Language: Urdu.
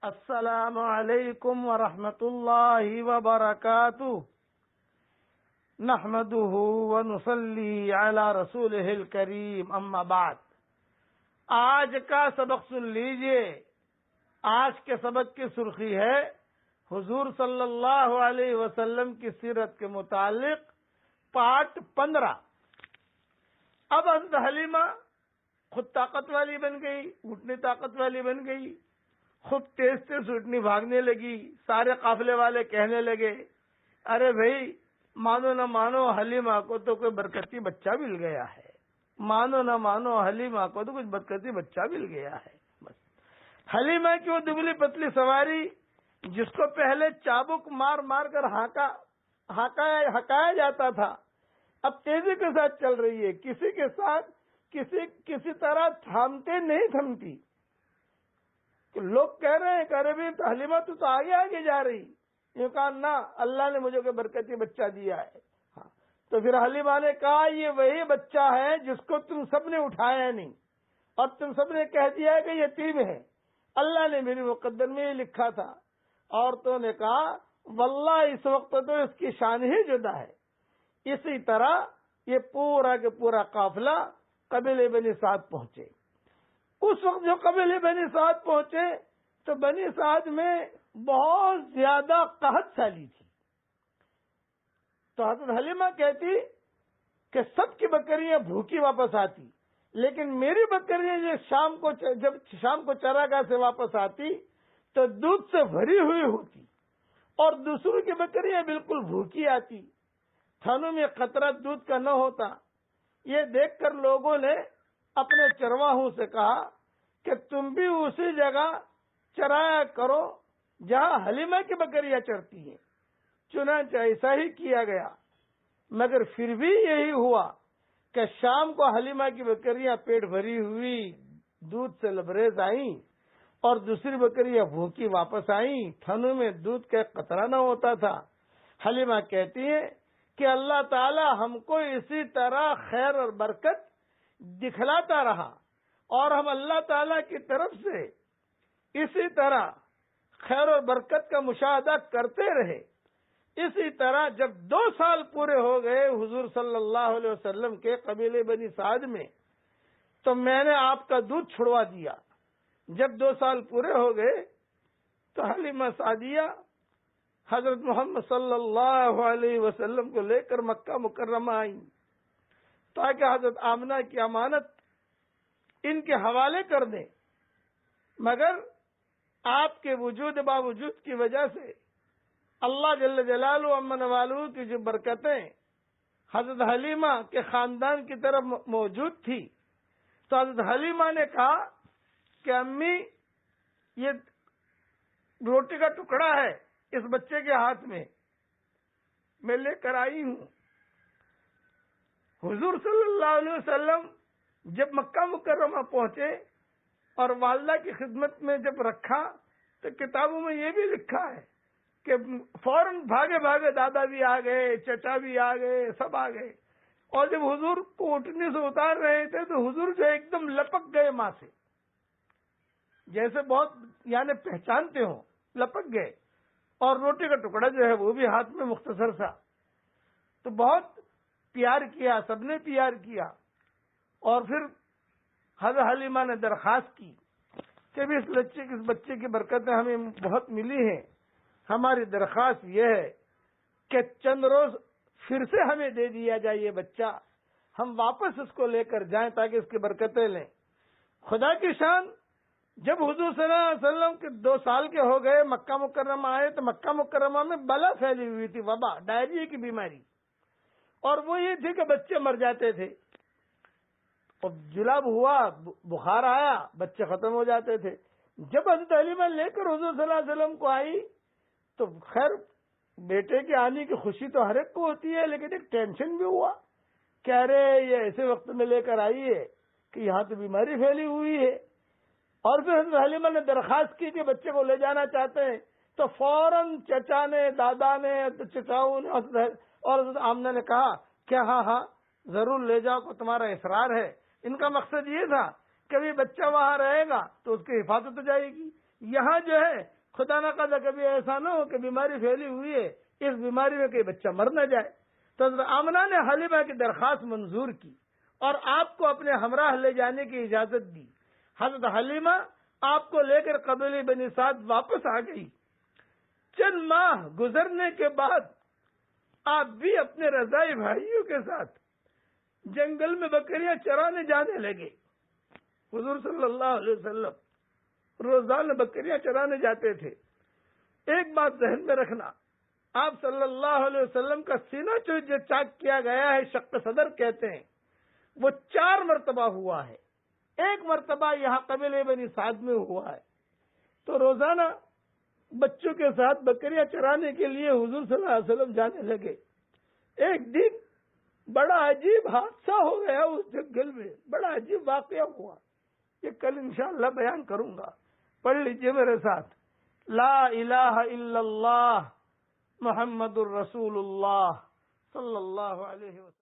السلام علیکم ورحمۃ اللہ وبرکاتہ نحمده ونصلی علی رسولہ الکریم اما بعد۔ آج کا سبق سن لیجئے۔ آج کے سبق کی سرخی ہے حضور صلی اللہ علیہ وسلم کی سیرت کے متعلق پارٹ 15۔ اب حضرت حلیمہ خود طاقت والی بن گئی، اٹھنی طاقت والی بن گئی، خود تیز تیز اٹھنی بھاگنے لگی۔ سارے قافلے والے کہنے لگے، ارے بھائی مانو نہ مانو حلیمہ کو تو کوئی برکتی بچہ مل گیا ہے، مانو نہ مانو حلیمہ کو تو کچھ برکتی بچہ مل گیا ہے۔ بس حلیمہ کی وہ دبلی پتلی سواری جس کو پہلے چابک مار مار کر ہکایا جاتا تھا، اب تیزی کے ساتھ چل رہی ہے، کسی کے ساتھ کسی طرح تھامتے نہیں تھمتی۔ لوگ کہہ رہے ہیں کہ ارے بھی حلیمہ تو آگے آگے جا رہی، یہ کہا نہ، اللہ نے مجھے کوئی برکتی بچہ دیا ہے۔ ہاں، تو پھر حلیمہ نے کہا یہ وہی بچہ ہے جس کو تم سب نے اٹھایا نہیں اور تم سب نے کہہ دیا کہ یتیم ہے، اللہ نے میری مقدر میں یہ لکھا تھا۔ عورتوں نے کہا واللہ اس وقت تو اس کی شان ہی جدا ہے۔ اسی طرح یہ پورا کے پورا قافلہ قبیلے بنی سعد پہنچے۔ اس وقت جو قبیلے بنی سعد پہنچے تو بنی سعد میں بہت زیادہ قحط سالی تھی۔ تو حضرت حلیمہ کہتی کہ سب کی بکریاں بھوکی واپس آتی، لیکن میری بکریاں جب شام کو چراگاہ سے واپس آتی تو دودھ سے بھری ہوئی ہوتی، اور دوسروں کی بکریاں بالکل بھوکی آتی، تھنوں میں قطرہ دودھ کا نہ ہوتا۔ یہ دیکھ کر لوگوں نے اپنے چرواہوں سے کہا کہ تم بھی اسی جگہ چرایا کرو جہاں حلیمہ کی بکریاں چرتی ہیں۔ چنانچہ ایسا ہی کیا گیا، مگر پھر بھی یہی ہوا کہ شام کو حلیمہ کی بکریاں پیٹ بھری ہوئی دودھ سے لبریز آئیں اور دوسری بکریاں بھوکی واپس آئیں، تھنوں میں دودھ کا قطرہ نہ ہوتا تھا۔ حلیمہ کہتی ہے کہ اللہ تعالی ہم کو اسی طرح خیر اور برکت دکھلاتا رہا، اور ہم اللہ تعالی کی طرف سے اسی طرح خیر اور برکت کا مشاہدہ کرتے رہے۔ اسی طرح جب 2 سال پورے ہو گئے حضور صلی اللہ علیہ وسلم کے قبیلے بنی سعد میں، تو میں نے آپ کا دودھ چھڑوا دیا۔ جب 2 سال پورے ہو گئے تو حلیمہ سعدیہ حضرت محمد صلی اللہ علیہ وسلم کو لے کر مکہ مکرمہ آئیں تاکہ حضرت آمنہ کی امانت ان کے حوالے کر دیں، مگر آپ کے وجود باوجود کی وجہ سے اللہ جل جلالہ امن والو کی جو برکتیں حضرت حلیمہ کے خاندان کی طرف موجود تھی، تو حضرت حلیمہ نے کہا کہ امی یہ روٹی کا ٹکڑا ہے اس بچے کے ہاتھ میں لے کر آئی ہوں۔ حضور صلی اللہ علیہ وسلم جب مکہ مکرمہ پہنچے اور والدہ کی خدمت میں جب رکھا تو کتابوں میں یہ بھی لکھا ہے کہ فوراً بھاگے بھاگے دادا بھی آ گئے، چچا بھی آ گئے، سب آ گئے، اور جب حضور کو اٹھنے سے اتار رہے تھے تو حضور جو ایک دم لپک گئے ماں سے، جیسے بہت یعنی پہچانتے ہوں، لپک گئے، اور روٹی کا ٹکڑا جو ہے وہ بھی ہاتھ میں مختصر سا۔ تو بہت پیار کیا، سب نے پیار کیا، اور پھر حضرت حلیمہ نے درخواست کی کہ بھی اس بچے کی برکتیں ہمیں بہت ملی ہیں، ہماری درخواست یہ ہے کہ چند روز پھر سے ہمیں دے دیا جائے یہ بچہ، ہم واپس اس کو لے کر جائیں تاکہ اس کی برکتیں لیں۔ خدا کی شان، جب حضور صلی اللہ علیہ وسلم کے 2 سال کے ہو گئے، مکہ مکرمہ آئے تو مکہ مکرمہ میں بلا پھیلی ہوئی تھی، وبا، ڈائریا کی بیماری، اور وہ یہ تھی کہ بچے مر جاتے تھے، اور جلاب ہوا، بخار آیا، بچے ختم ہو جاتے تھے۔ جب حضرت حلیمہ لے کر حضور صلی اللہ علیہ وسلم کو آئی تو خیر بیٹے کے آنے کی خوشی تو ہر ایک کو ہوتی ہے، لیکن ایک ٹینشن بھی ہوا کہ ارے یہ ایسے وقت میں لے کر آئی ہے کہ یہاں تو بیماری پھیلی ہوئی ہے۔ اور پھر حضرت حلیمہ نے درخواست کی کہ بچے کو لے جانا چاہتے ہیں، تو فوراً چچا نے، دادا نے، چچاؤں نے اور حضرت آمنہ نے کہا کہ ہاں ضرور لے جاؤ، کو تمہارا اصرار ہے۔ ان کا مقصد یہ تھا کہ بھی بچہ وہاں رہے گا تو اس کی حفاظت ہو جائے گی، یہاں جو ہے خدا نہ خدا کبھی ایسا نہ ہو کہ بیماری پھیلی ہوئی ہے، اس بیماری میں کوئی بچہ مر نہ جائے۔ تو حضرت آمنہ نے حلیمہ کی درخواست منظور کی اور آپ کو اپنے ہمراہ لے جانے کی اجازت دی۔ حضرت حلیمہ آپ کو لے کر قبیلہ بنی سعد واپس آ گئی۔ چند ماہ گزرنے کے بعد آپ بھی اپنے رضائی بھائیوں کے ساتھ جنگل میں بکریاں چرانے جانے لگے۔ حضور صلی اللہ علیہ وسلم روزانہ بکریاں چرانے جاتے تھے۔ ایک بات ذہن میں رکھنا، آپ صلی اللہ علیہ وسلم کا سینہ جو چاک کیا گیا ہے، شق صدر کہتے ہیں، وہ 4 مرتبہ ہوا ہے۔ ایک مرتبہ یہاں قبیلہ بنی سعد میں ہوا ہے۔ تو روزانہ بچوں کے ساتھ بکریاں چرانے کے لیے حضور صلی اللہ علیہ وسلم جانے لگے۔ ایک دن بڑا عجیب حادثہ ہو گیا اس جنگل میں، بڑا عجیب واقعہ ہوا، یہ کل انشاءاللہ بیان کروں گا۔ پڑھ لیجئے میرے ساتھ، لا الہ الا اللہ محمد الرسول اللہ صلی اللہ علیہ وسلم۔